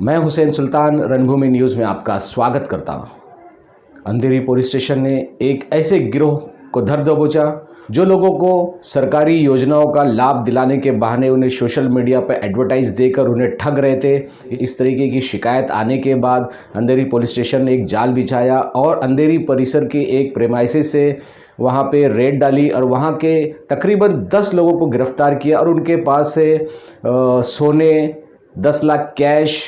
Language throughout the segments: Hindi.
मैं हुसैन सुल्तान रणभूमि न्यूज़ में आपका स्वागत करता हूँ। अंधेरी पुलिस स्टेशन ने एक ऐसे गिरोह को धर दबोचा जो लोगों को सरकारी योजनाओं का लाभ दिलाने के बहाने उन्हें सोशल मीडिया पर एडवर्टाइज देकर उन्हें ठग रहे थे। इस तरीके की शिकायत आने के बाद अंधेरी पुलिस स्टेशन ने एक जाल बिछाया और अंधेरी परिसर के एक प्रेमाइसिस से वहाँ पे रेड डाली और वहाँ के तकरीबन 10 लोगों को गिरफ्तार किया और उनके पास से सोने, 10 लाख कैश,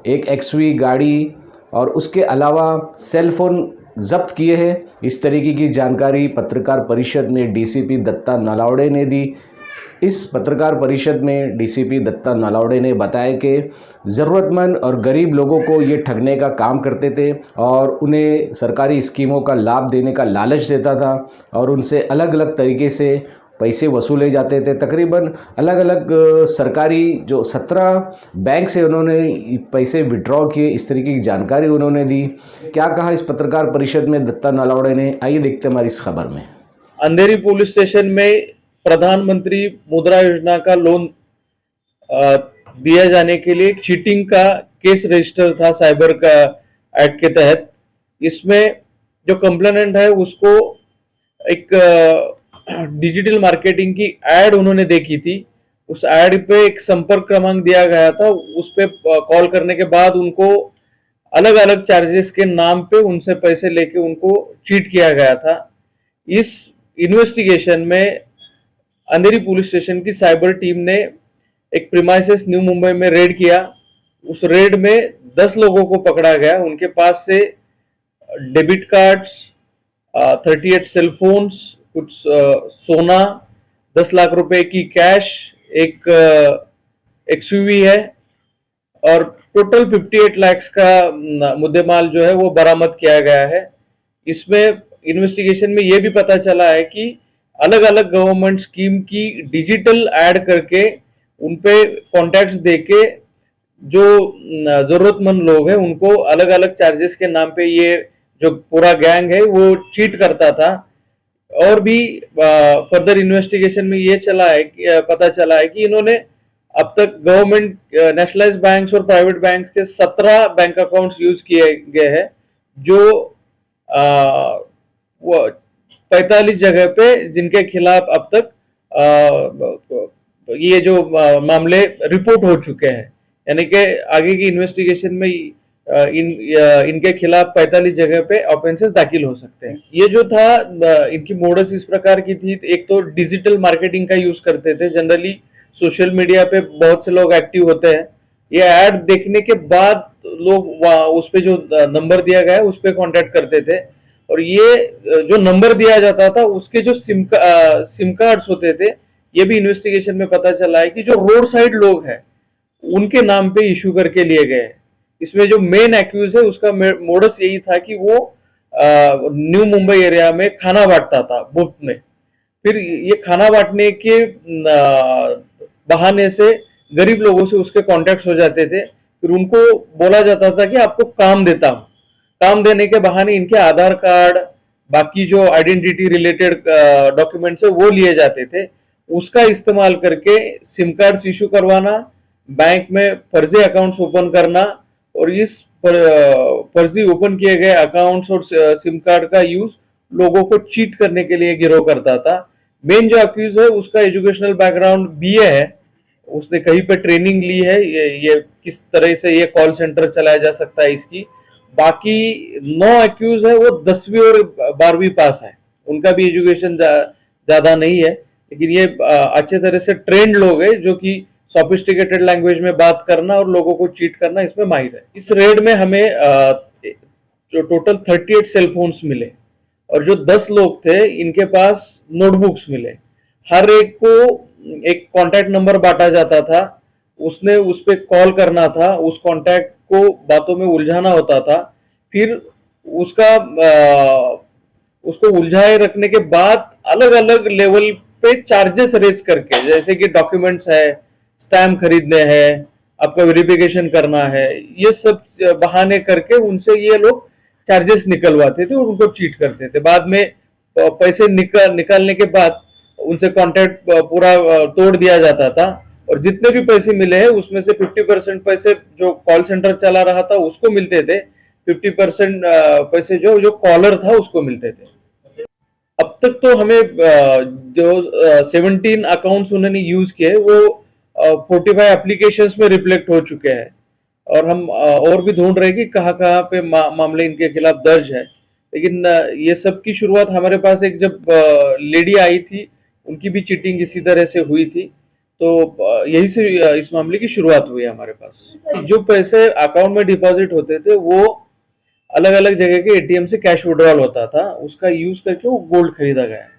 एक एक्सवी गाड़ी और उसके अलावा सेल फोन जब्त किए हैं। इस तरीके की जानकारी पत्रकार परिषद में डीसीपी दत्ता नलावड़े ने दी। इस पत्रकार परिषद में डीसीपी दत्ता नलावड़े ने बताया कि ज़रूरतमंद और गरीब लोगों को ये ठगने का काम करते थे और उन्हें सरकारी स्कीमों का लाभ देने का लालच देता था और उनसे अलग अलग तरीके से पैसे वसूले जाते थे। तकरीबन अलग अलग सरकारी जो 17 बैंक से उन्होंने पैसे विड्रॉ किए, इस तरीके की जानकारी उन्होंने दी। क्या कहा इस पत्रकार परिषद में दत्ता नलावड़े ने, आइए देखते हैं हमारी इस खबर में। अंधेरी पुलिस स्टेशन में प्रधानमंत्री मुद्रा योजना का लोन दिया जाने के लिए चीटिंग का केस रजिस्टर था साइबर का एक्ट के तहत। इसमें जो कंप्लेनेंट है उसको एक डिजिटल मार्केटिंग की एड उन्होंने देखी थी। उस एड पे एक संपर्क क्रमांक दिया गया था, उस पे कॉल करने के बाद उनको अलग अलग चार्जेस के नाम पे उनसे पैसे लेके उनको चीट किया गया था। इस इन्वेस्टिगेशन में अंधेरी पुलिस स्टेशन की साइबर टीम ने एक प्रीमाइसेस न्यू मुंबई में रेड किया। उस रेड में 10 लोगों को पकड़ा गया। उनके पास से डेबिट कार्ड्स, 38 सेल फोन्स, कुछ सोना, 10 लाख रुपए की कैश, एक एक्सयूवी है और टोटल 58 लाख का मुद्देमाल जो है वो बरामद किया गया है। इसमें इन्वेस्टिगेशन में ये भी पता चला है कि अलग अलग गवर्नमेंट स्कीम की डिजिटल ऐड करके उनपे कॉन्टैक्ट्स देके जो जरूरतमंद लोग हैं उनको अलग अलग चार्जेस के नाम पे ये जो पूरा गैंग है वो चीट करता था। और भी फर्दर इन्वेस्टिगेशन में ये पता चला है कि इन्होंने अब तक गवर्नमेंट नेशनलाइज बैंक्स और प्राइवेट बैंक्स के 17 बैंक अकाउंट्स यूज किए गए हैं, जो वो 45 जगह पे जिनके खिलाफ अब तक ये जो मामले रिपोर्ट हो चुके हैं। यानी कि आगे की इन्वेस्टिगेशन में इनके खिलाफ 45 जगह पे ऑफेंसेस दाखिल हो सकते हैं। ये जो था इनकी मोडस इस प्रकार की थी। एक तो डिजिटल मार्केटिंग का यूज करते थे। जनरली सोशल मीडिया पे बहुत से लोग एक्टिव होते हैं। ये ऐड देखने के बाद लोग उस पे जो नंबर दिया गया है उस पे कांटेक्ट करते थे और ये जो नंबर दिया जाता था उसके जो सिम कार्ड्स होते थे, ये भी इन्वेस्टिगेशन में पता चला है कि जो रोड साइड लोग हैं उनके नाम पे इशू करके लिए गए। इसमें जो मेन एक्यूज है उसका मोडस यही था कि वो न्यू मुंबई एरिया में खाना बांटता था मुफ्त में। फिर ये खाना बांटने के बहाने से गरीब लोगों से उसके कॉन्टेक्ट हो जाते थे। फिर उनको बोला जाता था कि आपको काम देता हूं। काम देने के बहाने इनके आधार कार्ड, बाकी जो आइडेंटिटी रिलेटेड डॉक्यूमेंट्स है वो लिए जाते थे। उसका इस्तेमाल करके सिम कार्ड्स इशू करवाना, बैंक में फर्जी अकाउंट्स ओपन करना और इस फर्जी ओपन किए गए अकाउंट्स और सिम कार्ड का यूज लोगों को चीट करने के लिए गिरोह करता था। मेन जो अक्यूज है उसका एजुकेशनल बैकग्राउंड बीए है, उसने कहीं पे ट्रेनिंग ली है, ये किस तरह से ये कॉल सेंटर चलाया जा सकता है इसकी। बाकी 9 अक्यूज है वो 10वीं और 12वीं पास है, उनका भी एजुकेशन ज्यादा नहीं है, लेकिन ये अच्छे तरह से ट्रेंड लोग है जो कि सोफिस्टिकेटेड लैंग्वेज में बात करना और लोगों को चीट करना इसमें माहिर है। इस रेड में हमें जो टोटल 38 सेल फोन्स मिले और जो 10 लोग थे इनके पास नोटबुक्स मिले। हर एक को एक कॉन्टैक्ट नंबर बांटा जाता था, उसने उस पर कॉल करना था, उस कॉन्टैक्ट को बातों में उलझाना होता था। फिर उसको उलझाए रखने के बाद अलग अलग लेवल पे चार्जेस रेज करके, जैसे कि डॉक्यूमेंट्स है, स्टैम्प खरीदने हैं, आपका वेरिफिकेशन करना है, ये सब बहाने करके उनसे ये लोग चार्जेस निकलवाते थे और उनको चीट करते थे। बाद में पैसे निकालने के बाद उनसे कॉन्ट्रैक्ट पूरा तोड़ दिया जाता था और जितने भी पैसे मिले हैं उसमें से 50% पैसे जो कॉल सेंटर चला रहा था उसको मिलते थे, 50% पैसे जो जो कॉलर था उसको मिलते थे। अब तक तो हमें जो 17 अकाउंट्स उन्होंने यूज किए वो 45 एप्लीकेशंस में रिफ्लेक्ट हो चुके हैं, और हम और भी ढूंढ रहे हैं कि कहाँ कहाँ पे मामले इनके खिलाफ दर्ज है। लेकिन ये सब की शुरुआत हमारे पास एक जब लेडी आई थी, उनकी भी चीटिंग इसी तरह से हुई थी, तो यही से इस मामले की शुरुआत हुई है हमारे पास। जो पैसे अकाउंट में डिपॉजिट होते थे वो अलग अलग जगह के एटीएम से कैश विड्रॉल होता था, उसका यूज करके वो गोल्ड खरीदा गया है।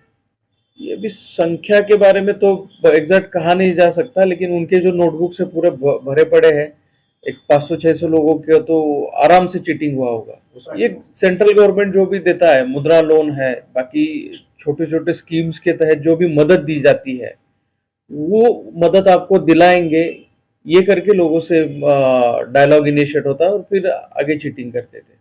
ये भी संख्या के बारे में तो एग्जैक्ट कहा नहीं जा सकता, लेकिन उनके जो नोटबुक से पूरे भरे पड़े हैं, एक 500-600 लोगों के तो आराम से चीटिंग हुआ होगा। ये सेंट्रल गवर्नमेंट जो भी देता है, मुद्रा लोन है, बाकी छोटे छोटे स्कीम्स के तहत जो भी मदद दी जाती है वो मदद आपको दिलाएंगे, ये करके लोगों से डायलॉग इनिशिएट होता है और फिर आगे चीटिंग करते थे।